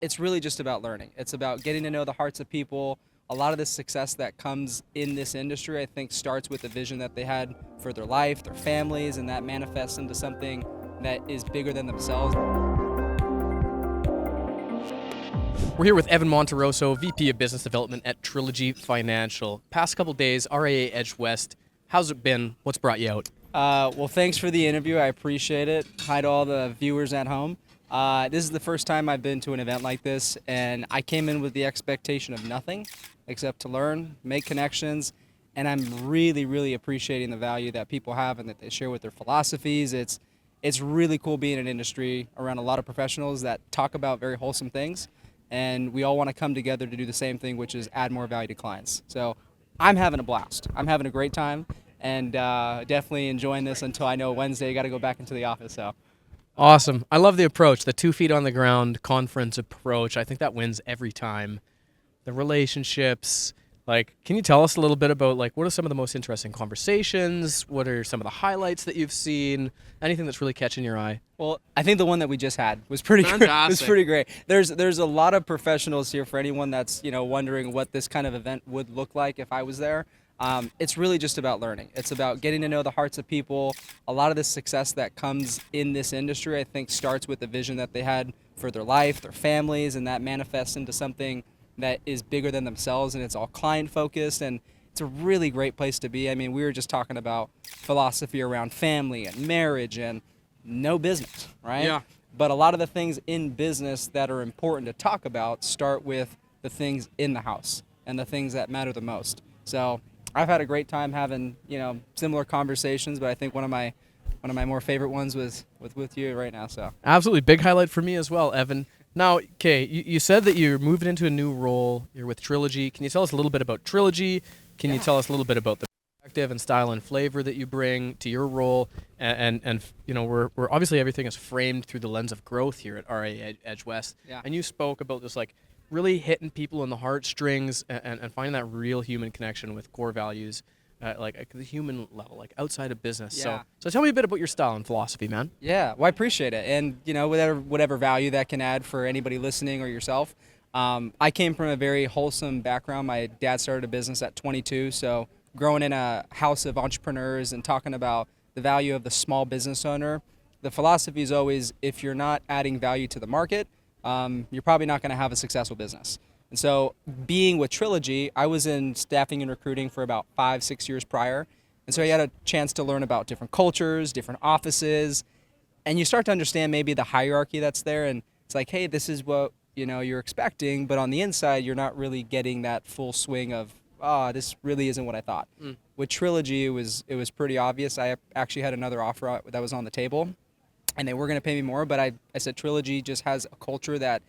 it's really just about learning. It's about getting to know the hearts of people. A lot of the success that comes in this industry, I think, starts with the vision that they had for their life, their families, and that manifests into something that is bigger than themselves. We're here with Evan Monterroso, VP of Business Development at Trilogy Financial. Past couple days, RIA Edge West. How's it been? What's brought you out? Well, thanks for the interview. I appreciate it. Hi to all the viewers at home. This is the first time I've been to an event like this, and I came in with the expectation of nothing except to learn, make connections, and I'm really, really appreciating the value that people have and that they share with their philosophies. It's really cool being in an industry around a lot of professionals that talk about very wholesome things, and we all want to come together to do the same thing, which is add more value to clients. So I'm having a blast. I'm having a great time, and definitely enjoying this until I know Wednesday I got to go back into the office. So. Awesome. I love the approach, the 2 feet on the ground conference approach. I think that wins every time. The relationships, can you tell us a little bit about, what are some of the most interesting conversations? What are some of the highlights that you've seen? Anything that's really catching your eye? Well, I think the one that we just had was pretty Fantastic. was pretty great. There's a lot of professionals here for anyone that's wondering what this kind of event would look like if I was there. It's really just about learning. It's about getting to know the hearts of people. A lot of the success that comes in this industry, I think, starts with the vision that they had for their life, their families, and that manifests into something that is bigger than themselves, and it's all client focused, and it's a really great place to be. I mean, we were just talking about philosophy around family and marriage and no business, right? Yeah. But a lot of the things in business that are important to talk about start with the things in the house and the things that matter the most. So I've had a great time having, similar conversations, but I think one of my more favorite ones was with you right now. So Absolutely. Big highlight for me as well, Evan. Now, okay, you said that you're moving into a new role. You're with Trilogy. Can you tell us a little bit about Trilogy? Can you tell us a little bit about the perspective and style and flavor that you bring to your role? And we're obviously everything is framed through the lens of growth here at RA Edge West. Yeah. And you spoke about this really hitting people in the heartstrings and finding that real human connection with core values. At the human level, outside of business. Yeah. So tell me a bit about your style and philosophy, man. Yeah, well, I appreciate it, and whatever value that can add for anybody listening or yourself. I came from a very wholesome background. My dad started a business at 22, so growing in a house of entrepreneurs and talking about the value of the small business owner, the philosophy is always if you're not adding value to the market, you're probably not going to have a successful business. And so being with Trilogy, I was in staffing and recruiting for about 5-6 years prior. And so I had a chance to learn about different cultures, different offices, and you start to understand maybe the hierarchy that's there. And it's like, hey, this is what you're expecting, but on the inside, you're not really getting that full swing of, this really isn't what I thought. With Trilogy, it was pretty obvious. I actually had another offer that was on the table, and they were going to pay me more, but I said Trilogy just has a culture that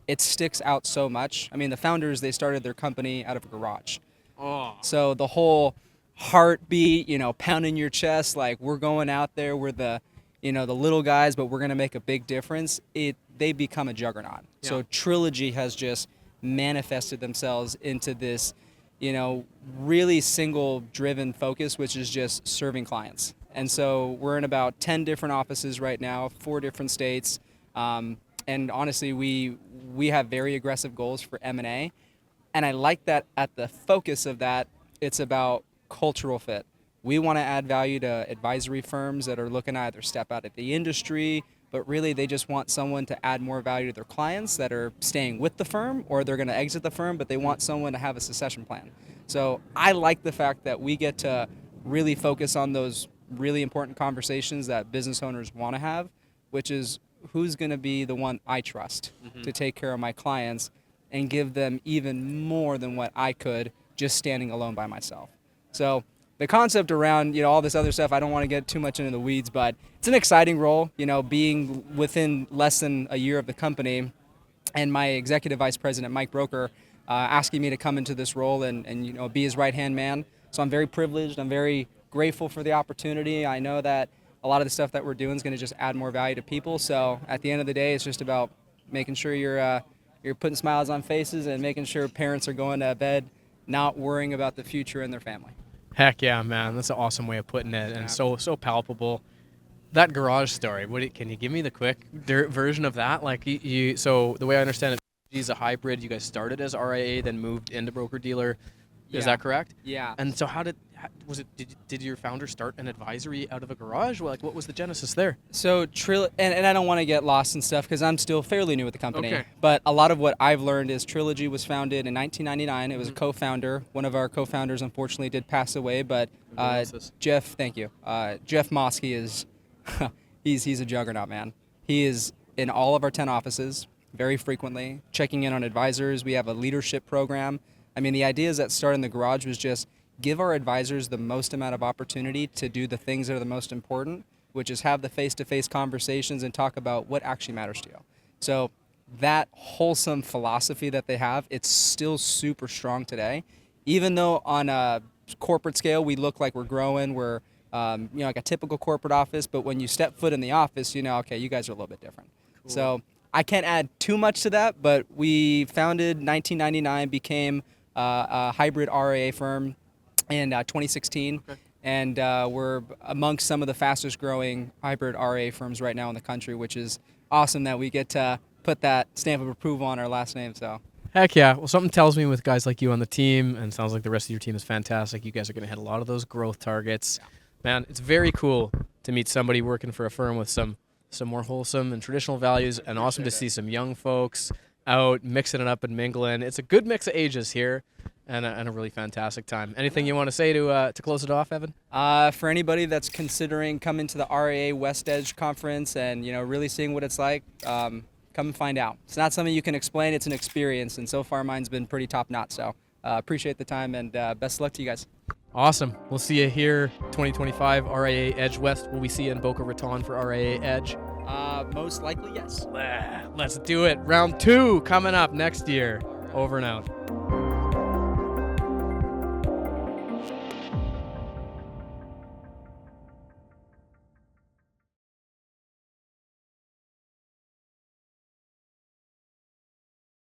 it sticks out so much. I mean, the founders, they started their company out of a garage. Oh. So the whole heartbeat, pounding your chest, we're going out there, we're the little guys, but we're going to make a big difference. They become a juggernaut. Yeah. So Trilogy has just manifested themselves into this, really single driven focus, which is just serving clients. And so we're in about 10 different offices right now, 4 different states. And honestly, we have very aggressive goals for M&A. And I like that at the focus of that, it's about cultural fit. We want to add value to advisory firms that are looking to either step out of the industry, but really they just want someone to add more value to their clients that are staying with the firm, or they're going to exit the firm, but they want someone to have a succession plan. So I like the fact that we get to really focus on those really important conversations that business owners want to have, which is who's going to be the one I trust to take care of my clients and give them even more than what I could just standing alone by myself. So the concept around, all this other stuff, I don't want to get too much into the weeds, but it's an exciting role, being within less than a year of the company, and my executive vice president, Mike Broker, asking me to come into this role and be his right-hand man. So I'm very privileged. I'm very grateful for the opportunity. I know that a lot of the stuff that we're doing is going to just add more value to people. So at the end of the day, it's just about making sure you're putting smiles on faces and making sure parents are going to bed not worrying about the future in their family. Heck yeah, man. That's an awesome way of putting it, and so palpable. That garage story, can you give me the quick version of that? So the way I understand it, He's a hybrid. You guys started as RIA, then moved into broker dealer. Is Yeah. that correct? Yeah. And so was it? Did your founder start an advisory out of a garage? Well, like, what was the genesis there? So and I don't want to get lost in stuff because I'm still fairly new with the company. Okay. But a lot of what I've learned is Trilogy was founded in 1999. It was a co-founder. One of our co-founders unfortunately did pass away, but Condolences. Jeff, thank you. Jeff Mosky is he's a juggernaut, man. He is in all of our 10 offices very frequently, checking in on advisors. We have a leadership program. I mean, the idea is that starting the garage was just give our advisors the most amount of opportunity to do the things that are the most important, which is have the face-to-face conversations and talk about what actually matters to you. So that wholesome philosophy that they have, it's still super strong today. Even though on a corporate scale we look like we're growing, we're like a typical corporate office, but when you step foot in the office, okay, you guys are a little bit different. Cool. So I can't add too much to that, but we founded 1999, became a hybrid RIA firm in 2016, okay. And we're amongst some of the fastest growing hybrid RIA firms right now in the country, which is awesome that we get to put that stamp of approval on our last name. So. Heck yeah. Well, something tells me with guys like you on the team, and it sounds like the rest of your team is fantastic, you guys are going to hit a lot of those growth targets. Yeah. Man, it's very cool to meet somebody working for a firm with some more wholesome and traditional values, and awesome to see some young folks out mixing it up and mingling. It's a good mix of ages here, and a really fantastic time. Anything you want to say to close it off, Evan? For anybody that's considering coming to the RIA West Edge Conference and really seeing what it's like, come and find out. It's not something you can explain, it's an experience, and so far mine's been pretty top-notch, so appreciate the time, and best of luck to you guys. Awesome. We'll see you here 2025 RIA Edge West. Will we see you in Boca Raton for RIA Edge? Most likely, yes. Let's do it. Round 2 coming up next year. Over and out.